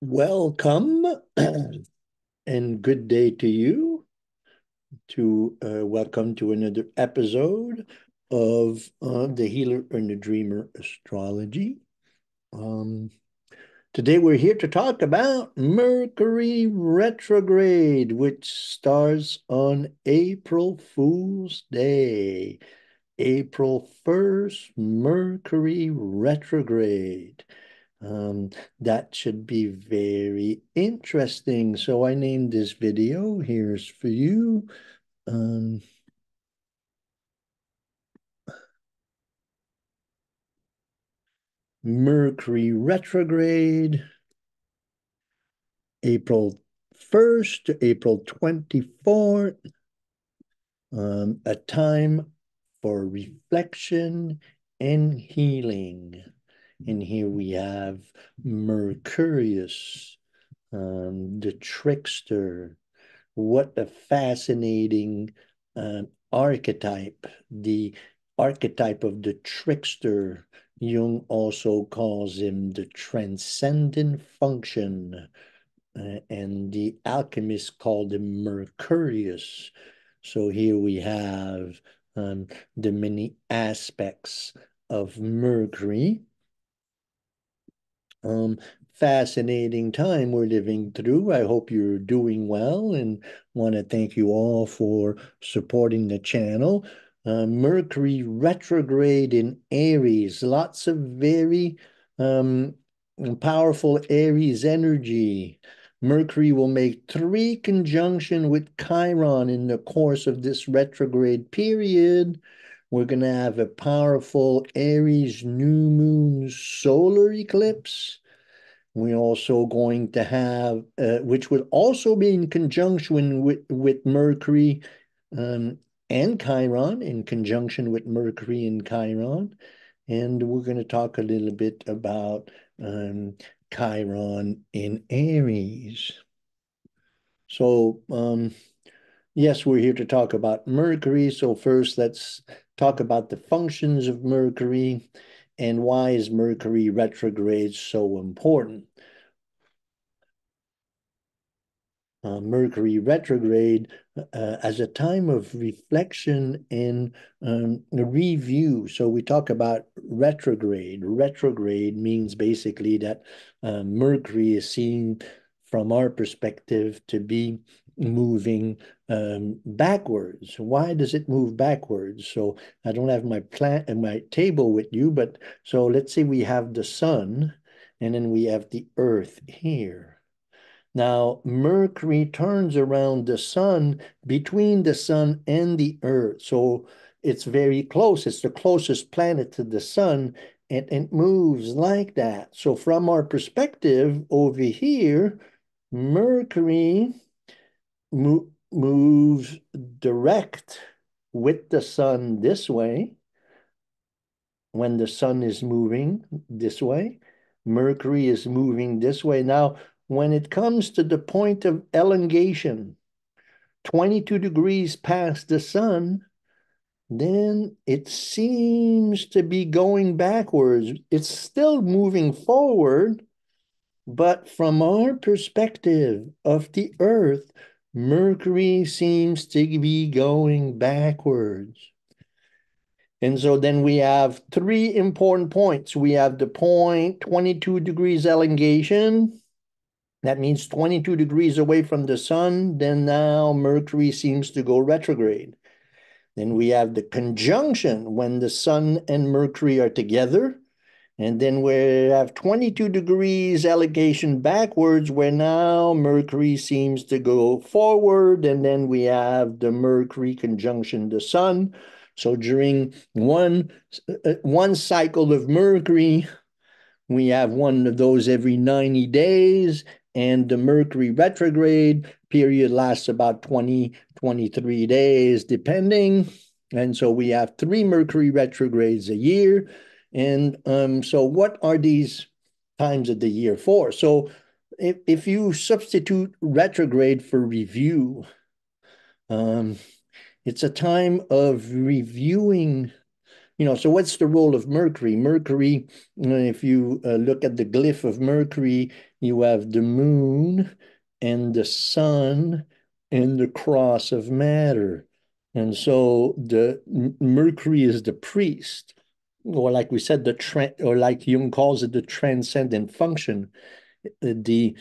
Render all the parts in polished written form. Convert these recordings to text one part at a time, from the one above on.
Welcome and good day to you. Welcome to another episode of the Healer and the Dreamer Astrology. Um, Today we're here to talk about Mercury Retrograde, which starts on April Fool's Day, April 1st, Mercury Retrograde. That should be very interesting. So I named this video, here's for you. Mercury retrograde, April 1st to April 24th, a time for reflection and healing. And here we have Mercurius, the trickster. What a fascinating archetype, the archetype of the trickster. Jung also calls him the transcendent function, and the alchemists called him Mercurius. So here we have the many aspects of Mercury. Fascinating time we're living through. I hope you're doing well and want to thank you all for supporting the channel. Mercury retrograde in Aries, lots of very powerful Aries energy. Mercury will make 3 conjunction with Chiron in the course of this retrograde period. We're going to have a powerful Aries new moon solar eclipse. We're also going to have, which would also be in conjunction with Mercury and Chiron, in conjunction with Mercury and Chiron. And we're going to talk a little bit about Chiron in Aries. So, yes, we're here to talk about Mercury. So first, let's talk about the functions of Mercury and why is Mercury retrograde so important. Mercury retrograde as a time of reflection and review. So we talk about retrograde. Retrograde means basically that Mercury is seen from our perspective to be moving backwards. Why does it move backwards? So I don't have my my table with you, but so let's say we have the sun and then we have the earth here. Now, Mercury turns around the sun, between the sun and the earth. So it's very close. It's the closest planet to the sun, and it moves like that. So from our perspective over here, Mercury moves direct with the sun this way. When the sun is moving this way, Mercury is moving this way. Now, when it comes to the point of elongation, 22 degrees past the sun, then it seems to be going backwards. It's still moving forward, but from our perspective of the Earth, Mercury seems to be going backwards. And so then we have 3 important points. We have the point 22 degrees elongation. That means 22 degrees away from the sun. Then now Mercury seems to go retrograde. Then we have the conjunction when the sun and Mercury are together. And then we have 22 degrees elongation backwards, where now Mercury seems to go forward. And then we have the Mercury conjunction the sun. So during one cycle of Mercury, we have one of those every 90 days, and the Mercury retrograde period lasts about 20, 23 days, depending. And so we have 3 Mercury retrogrades a year. And so what are these times of the year for? So if you substitute retrograde for review, it's a time of reviewing So what's the role of Mercury? Mercury, if you look at the glyph of Mercury, you have the moon and the sun and the cross of matter. And so the Mercury is the priest, or like we said, or like Jung calls it, the transcendent function. The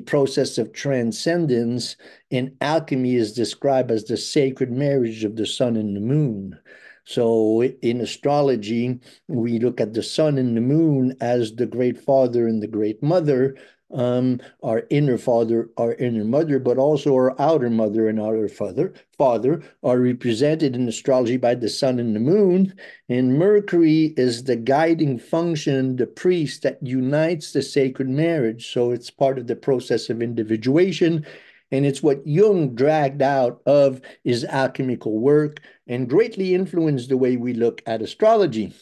process of transcendence in alchemy is described as the sacred marriage of the sun and the moon. So in astrology, we look at the sun and the moon as the great father and the great mother, our inner father, our inner mother, but also our outer mother and outer father are represented in astrology by the sun and the moon. And Mercury is the guiding function, the priest that unites the sacred marriage. So it's part of the process of individuation. And it's what Jung dragged out of his alchemical work and greatly influenced the way we look at astrology.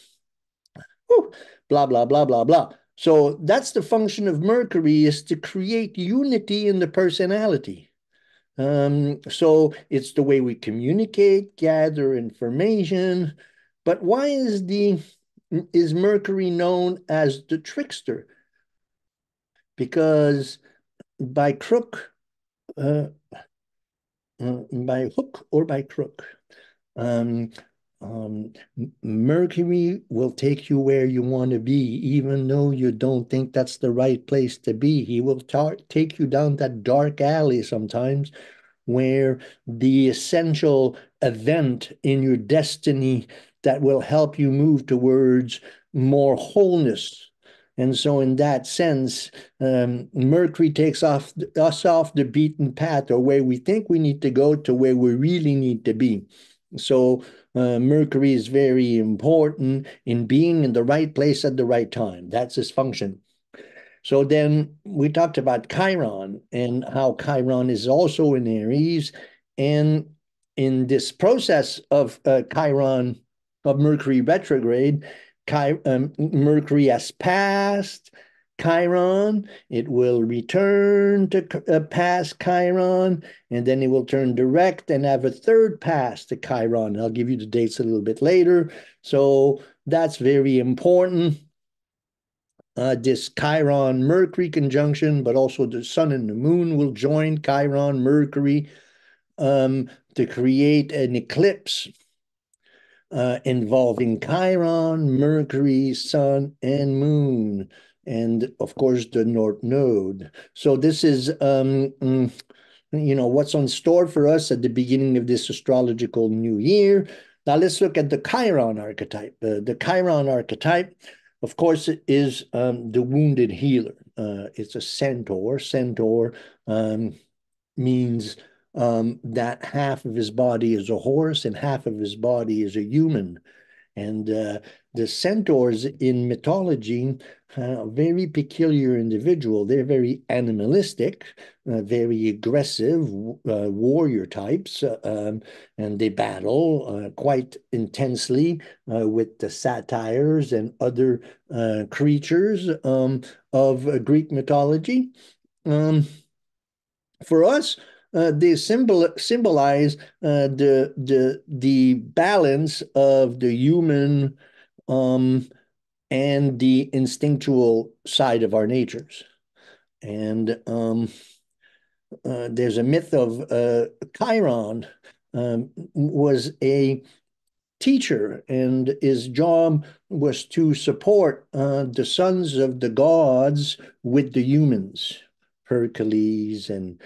Whew, blah, blah, blah, blah, blah. So that's the function of Mercury, is to create unity in the personality. So it's the way we communicate, gather information. But why is Mercury known as the trickster? Because by crook, uh, by hook or by crook, um, um, Mercury will take you where you want to be, even though you don't think that's the right place to be. He will take you down that dark alley sometimes where the essential event in your destiny that will help you move towards more wholeness. And so, in that sense, Mercury takes us off the beaten path, or where we think we need to go to where we really need to be. So, Mercury is very important in being in the right place at the right time. That's his function. So then we talked about Chiron and how Chiron is also in Aries. And in this process of Chiron, of Mercury retrograde, Mercury has passed Chiron. It will return to past Chiron, and then it will turn direct and have a third pass to Chiron. I'll give you the dates a little bit later. So that's very important, this Chiron Mercury conjunction, but also the sun and the moon will join Chiron Mercury to create an eclipse involving Chiron, Mercury, sun, and moon. And of course, the North Node. So, this is what's on store for us at the beginning of this astrological new year. Now let's look at the Chiron archetype. The Chiron archetype, of course, is the wounded healer. It's a centaur. Centaur means that half of his body is a horse and half of his body is a human. And the centaurs in mythology are a very peculiar individual. They're very animalistic, very aggressive warrior types, and they battle quite intensely with the satyrs and other creatures of Greek mythology. Um, for us, they symbolize the balance of the human and the instinctual side of our natures. And there's a myth of Chiron was a teacher, and his job was to support the sons of the gods with the humans, Hercules and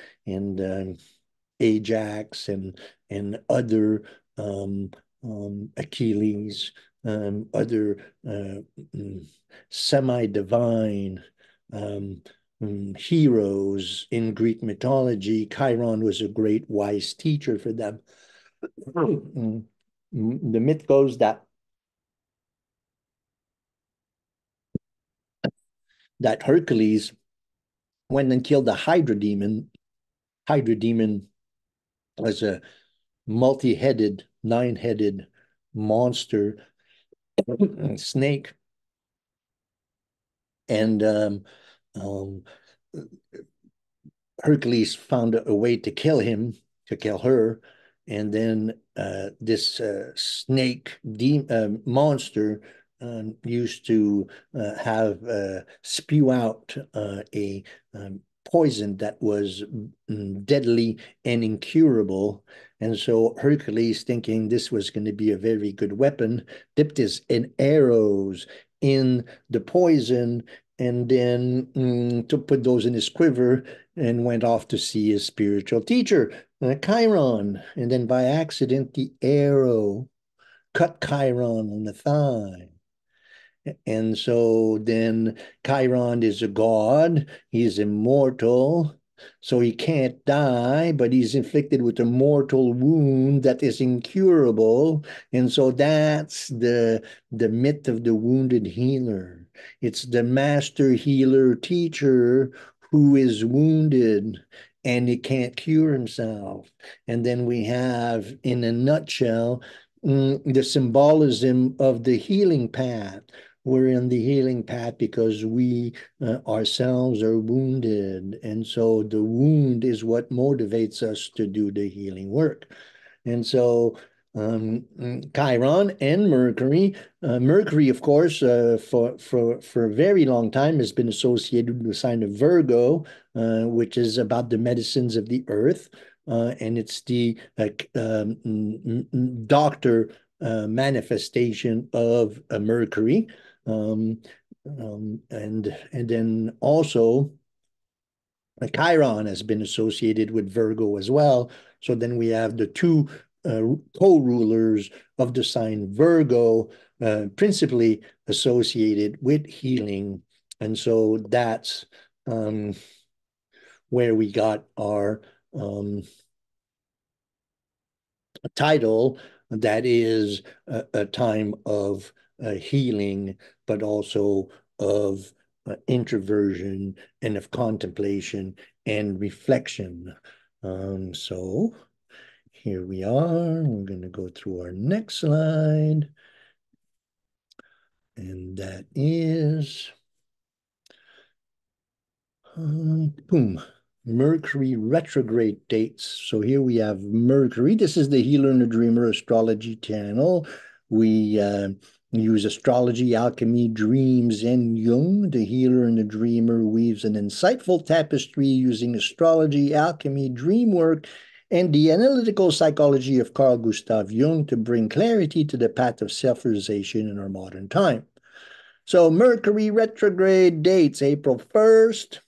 Ajax and other Achilles, other semi-divine um, heroes in Greek mythology. Chiron was a great wise teacher for them. The myth goes that Hercules went and killed the Hydra demon. Hydra demon was a multi-headed, nine-headed monster snake, and um, Hercules found a way to kill him, to kill her, And then this snake monster used to have spew out a poison that was deadly and incurable. And so Hercules, thinking this was going to be a very good weapon, dipped his in arrows in the poison and then to put those in his quiver and went off to see his spiritual teacher, Chiron. And then by accident, the arrow cut Chiron on the thigh. And so then Chiron is a god, he's immortal, so he can't die, but he's inflicted with a mortal wound that is incurable. And so that's the myth of the wounded healer. It's the master healer teacher who is wounded and he can't cure himself. And then we have, in a nutshell, the symbolism of the healing path. We're in the healing path because we ourselves are wounded. And so the wound is what motivates us to do the healing work. And so Chiron and Mercury, Mercury, of course, for a very long time has been associated with the sign of Virgo, which is about the medicines of the earth. And it's the doctor manifestation of Mercury. And then also Chiron has been associated with Virgo as well. So then we have the two co-rulers of the sign Virgo, principally associated with healing. And so that's where we got our title, that is a time of healing, but also of introversion and of contemplation and reflection. So here we are. We're going to go through our next slide. And that is, boom, Mercury retrograde dates. So here we have Mercury. This is the Healer and the Dreamer Astrology channel. We use astrology, alchemy, dreams, and Jung. The Healer and the Dreamer weaves an insightful tapestry using astrology, alchemy, dream work, and the analytical psychology of Carl Gustav Jung to bring clarity to the path of self-realization in our modern time. So Mercury retrograde dates, April 1st.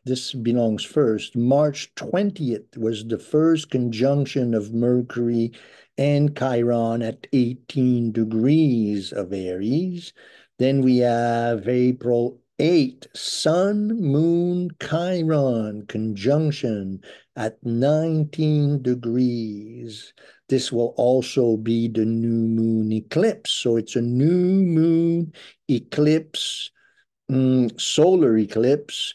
This belongs first. March 20th was the first conjunction of Mercury and Chiron at 18 degrees of Aries. Then we have April 8th, Sun, Moon, Chiron conjunction at 19 degrees. This will also be the new moon eclipse. So it's a new moon eclipse, solar eclipse,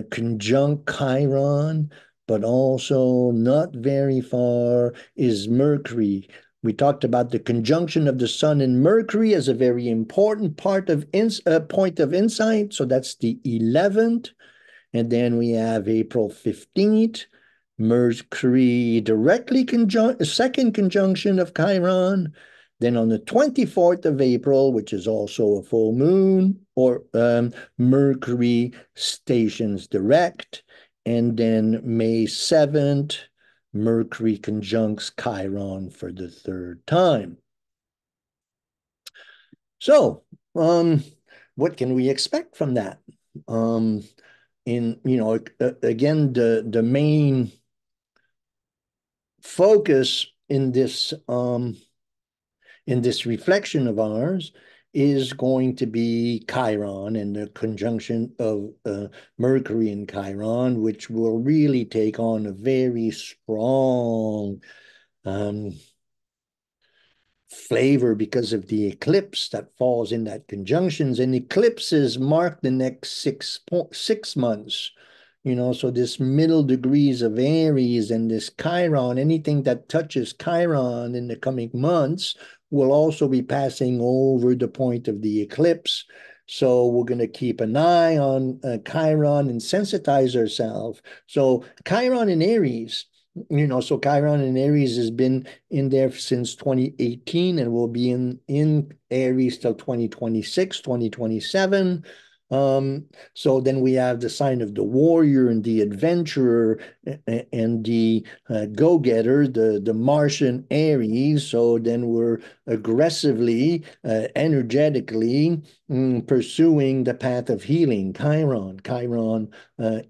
conjunct Chiron, but also not very far is Mercury. We talked about the conjunction of the Sun and Mercury as a very important part of point of insight. So that's the 11th. And then we have April 15th, Mercury directly second conjunction of Chiron. Then on the 24th of April, which is also a full moon, or Mercury stations direct. And then May 7th, Mercury conjuncts Chiron for the third time. So, what can we expect from that? Again, the main focus in this reflection of ours is going to be Chiron and the conjunction of Mercury and Chiron, which will really take on a very strong flavor because of the eclipse that falls in that conjunctions. And eclipses mark the next 6 months. So this middle degrees of Aries and this Chiron, anything that touches Chiron in the coming months will also be passing over the point of the eclipse. So we're going to keep an eye on Chiron and sensitize ourselves. So Chiron in Aries So Chiron in Aries has been in there since 2018 and will be in Aries till 2026, 2027. So then we have the sign of the warrior and the adventurer and the go-getter, the Martian Aries. So then we're aggressively, energetically pursuing the path of healing. Chiron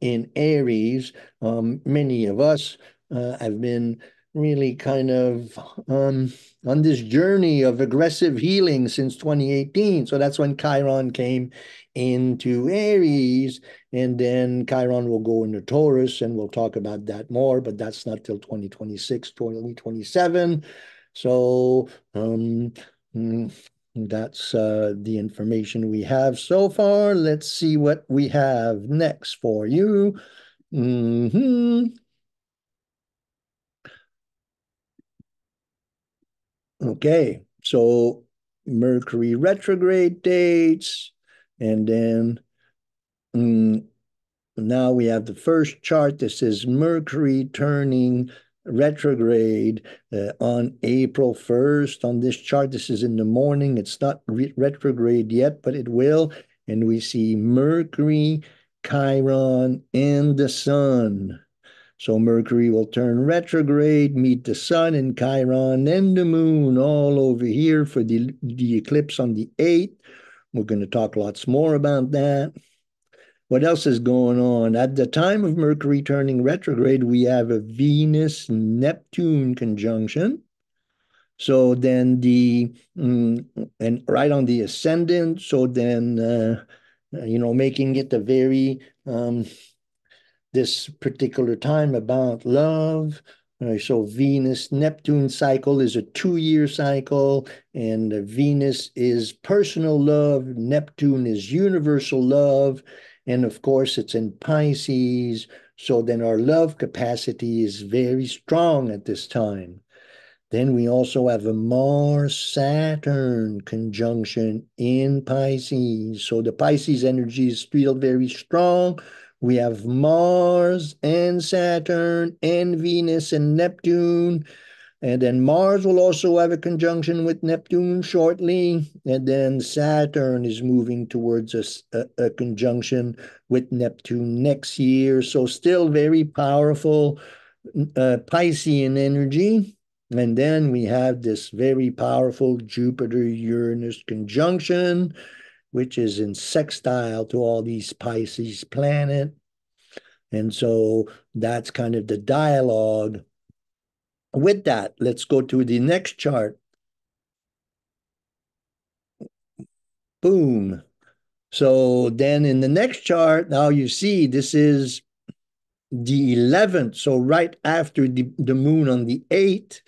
in Aries. Many of us I've been really kind of on this journey of aggressive healing since 2018. So that's when Chiron came into Aries, and then Chiron will go into Taurus, and we'll talk about that more, but that's not till 2026, 2027. So that's the information we have so far. Let's see what we have next for you. Okay, so Mercury retrograde dates, and then mm, now we have the first chart. This is Mercury turning retrograde on April 1st. On this chart, this is in the morning. It's not retrograde yet, but it will. And we see Mercury, Chiron, and the Sun. So Mercury will turn retrograde, meet the Sun in Chiron, and the Moon all over here for the eclipse on the 8th. We're going to talk lots more about that. What else is going on? At the time of Mercury turning retrograde, we have a Venus-Neptune conjunction. So then and right on the ascendant, so then, making it a very, this particular time about love. So Venus Neptune cycle is a 2-year cycle, and Venus is personal love, Neptune is universal love, and of course it's in Pisces. So then our love capacity is very strong at this time. Then we also have a Mars-Saturn conjunction in Pisces. So the Pisces energy is still very strong. We have Mars and Saturn and Venus and Neptune. And then Mars will also have a conjunction with Neptune shortly. And then Saturn is moving towards a conjunction with Neptune next year. So still very powerful Piscean energy. And then we have this very powerful Jupiter-Uranus conjunction, which is in sextile to all these Pisces planets. And so that's kind of the dialogue. With that, let's go to the next chart. Boom. So then in the next chart, now you see this is the 11th. So right after the moon on the 8th,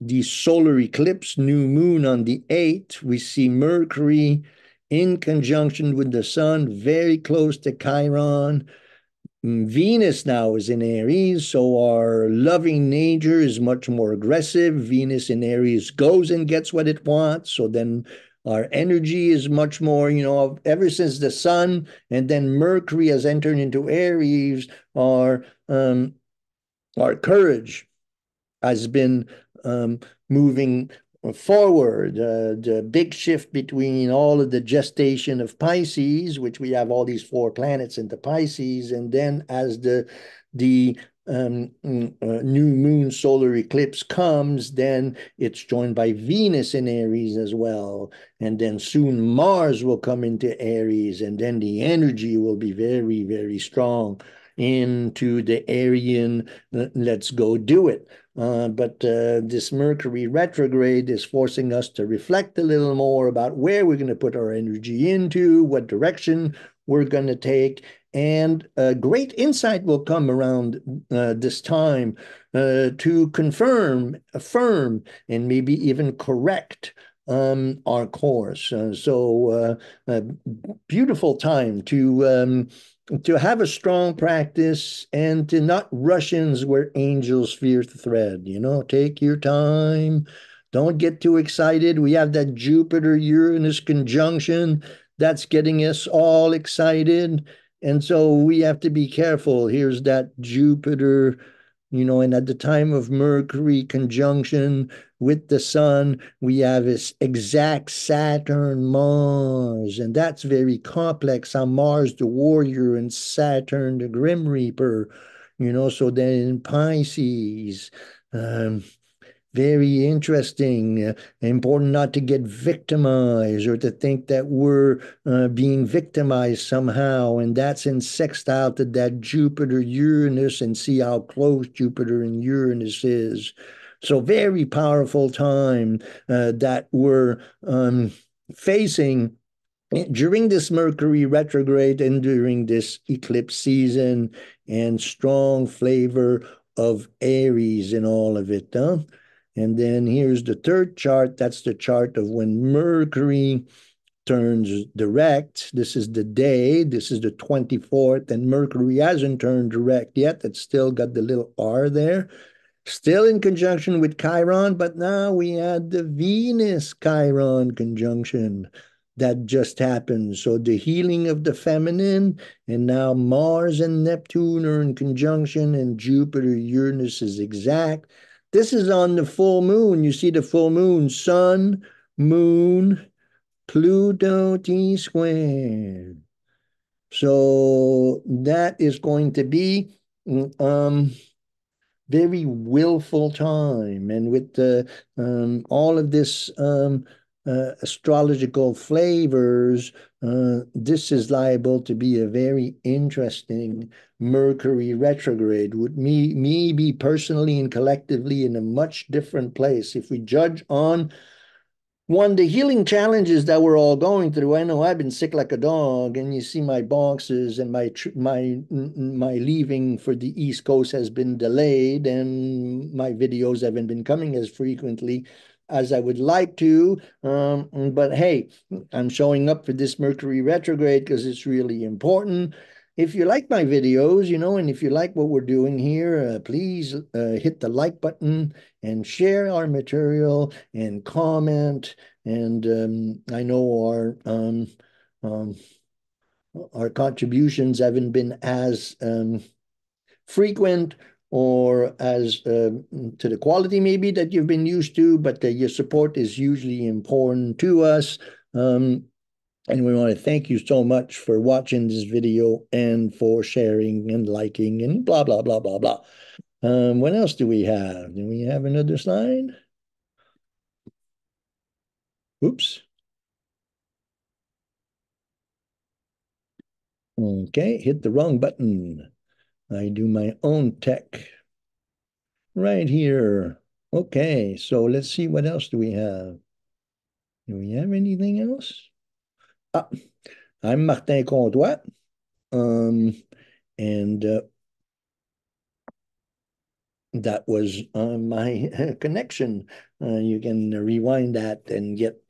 the solar eclipse, new moon on the 8th, we see Mercury in conjunction with the Sun, very close to Chiron. Venus now is in Aries, so our loving nature is much more aggressive. Venus in Aries goes and gets what it wants. So then our energy is much more, ever since the Sun and then Mercury has entered into Aries, our courage has been moving forward. The big shift between all of the gestation of Pisces, which we have all these 4 planets into Pisces, and then as the new moon solar eclipse comes, then it's joined by Venus in Aries as well. And then soon Mars will come into Aries, and then the energy will be very, very strong into the Aryan, let's go do it. But this Mercury retrograde is forcing us to reflect a little more about where we're going to put our energy into, what direction we're going to take. And great insight will come around this time to confirm, affirm, and maybe even correct our course. Beautiful time to have a strong practice and to not rush in where angels fear to thread. Take your time. Don't get too excited. We have that Jupiter-Uranus conjunction that's getting us all excited. And so we have to be careful. Here's that Jupiter, and at the time of Mercury conjunction with the sun, we have this exact Saturn Mars, and that's very complex. On Mars, the warrior, and Saturn, the grim reaper, so then in Pisces, um, very interesting. Important not to get victimized or to think that we're being victimized somehow. And that's in sextile to that Jupiter Uranus, and see how close Jupiter and Uranus is. So, very powerful time that we're facing during this Mercury retrograde and during this eclipse season, and strong flavor of Aries in all of it. Huh? And then here's the third chart. That's the chart of when Mercury turns direct. This is the day. This is the 24th, and Mercury hasn't turned direct yet. It's still got the little R there. Still in conjunction with Chiron, but now we had the Venus Chiron conjunction that just happened. So the healing of the feminine, and now Mars and Neptune are in conjunction, and Jupiter, Uranus is exact. This is on the full moon. You see the full moon, Sun, Moon, Pluto, T squared. So that is going to be very willful time. And with all of this astrological flavors, this is liable to be a very interesting Mercury retrograde. Would me be personally and collectively in a much different place if we judge on one, the healing challenges that we're all going through. I know I've been sick like a dog, and you see my boxes, and my leaving for the East Coast has been delayed, and my videos haven't been coming as frequently as I would like to. But hey, I'm showing up for this Mercury retrograde because it's really important. If you like my videos, and if you like what we're doing here, please hit the like button and share our material and comment. And I know um, our contributions haven't been as frequent or as to the quality maybe that you've been used to, but your support is usually important to us. And we want to thank you so much for watching this video and for sharing and liking and blah, blah, blah, blah, blah. What else do we have? Do we have another slide? Oops. Okay, hit the wrong button. I do my own tech right here. Okay, so let's see, what else do we have? Do we have anything else? Ah, I'm Martin Comtois. And that was my connection. You can rewind that and get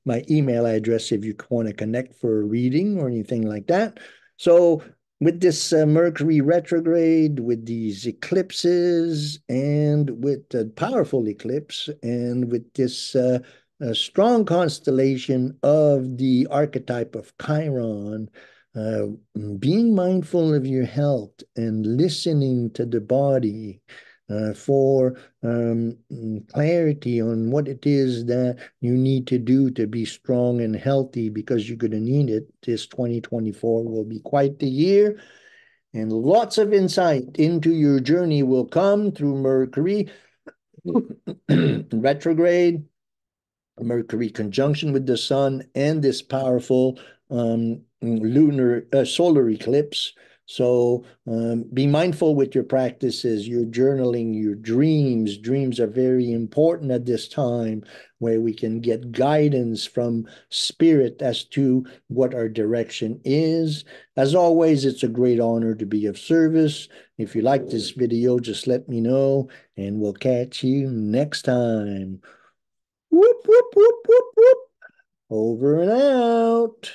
my email address if you want to connect for a reading or anything like that. So, with this Mercury retrograde, with these eclipses, and with the powerful eclipse, and with this strong constellation of the archetype of Chiron, uh, being mindful of your health and listening to the body for clarity on what it is that you need to do to be strong and healthy, because you're going to need it. This 2024 will be quite the year, and lots of insight into your journey will come through Mercury retrograde, Mercury conjunction with the sun, and this powerful solar eclipse. So be mindful with your practices, your journaling, your dreams. Dreams are very important at this time, where we can get guidance from spirit as to what our direction is. As always, it's a great honor to be of service. If you like this video, just let me know, and we'll catch you next time. Whoop, whoop, whoop, whoop, whoop. Over and out.